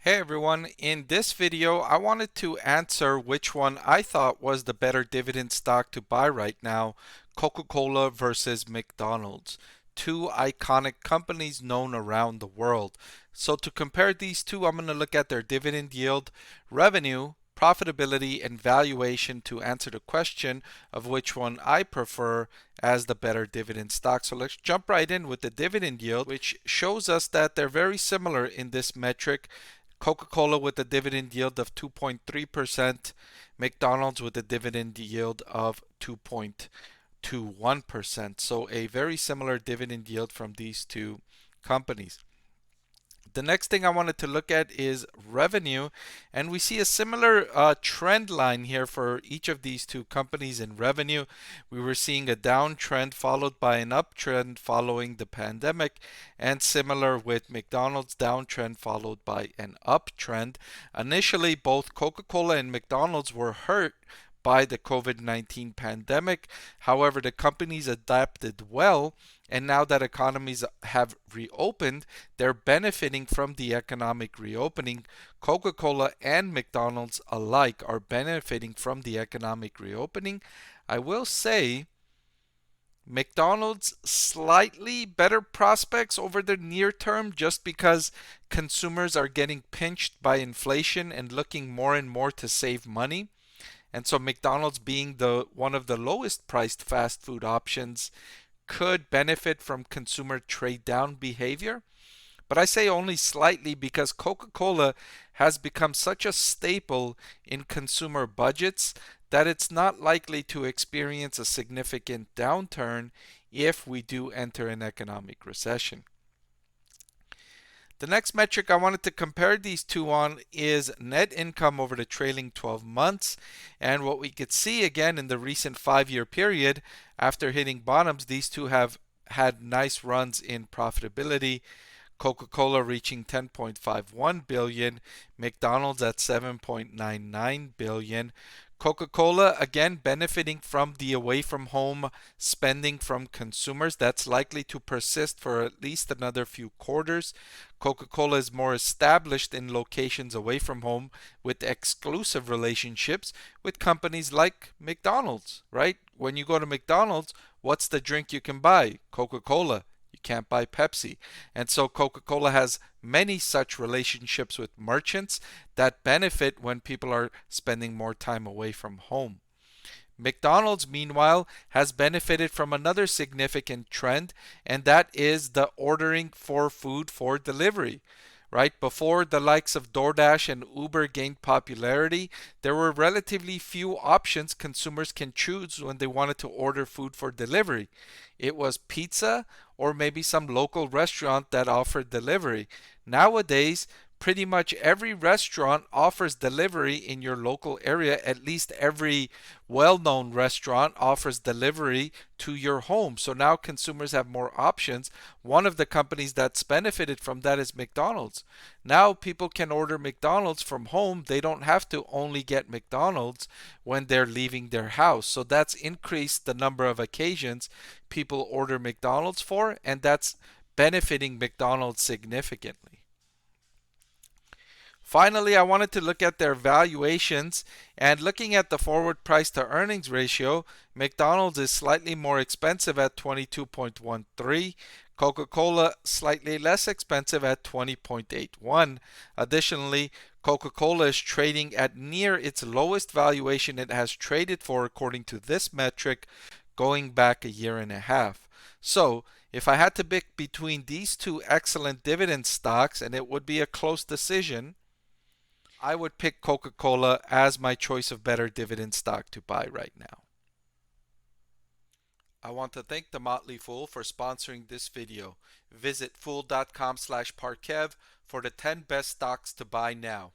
Hey everyone, in this video I wanted to answer which one I thought was the better dividend stock to buy right now, Coca-Cola versus McDonald's, two iconic companies known around the world. So to compare these two, I'm going to look at their dividend yield, revenue, profitability, and valuation to answer the question of which one I prefer as the better dividend stock. So let's jump right in with the dividend yield, which shows us that they're very similar in this metric. Coca-Cola with a dividend yield of 2.3%, McDonald's with a dividend yield of 2.21%. So a very similar dividend yield from these two companies. The next thing I wanted to look at is revenue, and we see a similar trend line here for each of these two companies in revenue. We were seeing a downtrend followed by an uptrend following the pandemic, and similar with McDonald's, downtrend followed by an uptrend. Initially, both Coca-Cola and McDonald's were hurt by the COVID-19 pandemic. However, the companies adapted well, and now that economies have reopened, they're benefiting from the economic reopening. Coca-Cola and McDonald's alike are benefiting from the economic reopening. I will say McDonald's slightly better prospects over the near term just because consumers are getting pinched by inflation and looking more and more to save money. And so McDonald's being the one of the lowest priced fast food options could benefit from consumer trade down behavior. But I say only slightly because Coca-Cola has become such a staple in consumer budgets that it's not likely to experience a significant downturn if we do enter an economic recession. The next metric I wanted to compare these two on is net income over the trailing 12 months. And what we could see again in the recent 5-year period, after hitting bottoms, these two have had nice runs in profitability. Coca-Cola reaching 10.51 billion, McDonald's at 7.99 billion. Coca-Cola again benefiting from the away from home spending from consumers. That's likely to persist for at least another few quarters. Coca-Cola is more established in locations away from home with exclusive relationships with companies like McDonald's, right? When you go to McDonald's, what's the drink you can buy? Coca-Cola. You can't buy Pepsi. And so Coca-Cola has many such relationships with merchants that benefit when people are spending more time away from home. McDonald's, meanwhile, has benefited from another significant trend, and that is the ordering for food for delivery. Right before the likes of DoorDash and Uber gained popularity, there were relatively few options consumers can choose when they wanted to order food for delivery. It was pizza or maybe some local restaurant that offered delivery. Nowadays, pretty much every restaurant offers delivery in your local area. At least every well-known restaurant offers delivery to your home. So now consumers have more options. One of the companies that's benefited from that is McDonald's. Now people can order McDonald's from home. They don't have to only get McDonald's when they're leaving their house. So that's increased the number of occasions people order McDonald's for, and that's benefiting McDonald's significantly. Finally, I wanted to look at their valuations, and looking at the forward price to earnings ratio, McDonald's is slightly more expensive at 22.13, Coca-Cola slightly less expensive at 20.81. Additionally, Coca-Cola is trading at near its lowest valuation it has traded for according to this metric going back a year and a half. So, if I had to pick between these two excellent dividend stocks, and it would be a close decision, I would pick Coca-Cola as my choice of better dividend stock to buy right now. I want to thank the Motley Fool for sponsoring this video. Visit fool.com/Parkev for the 10 best stocks to buy now.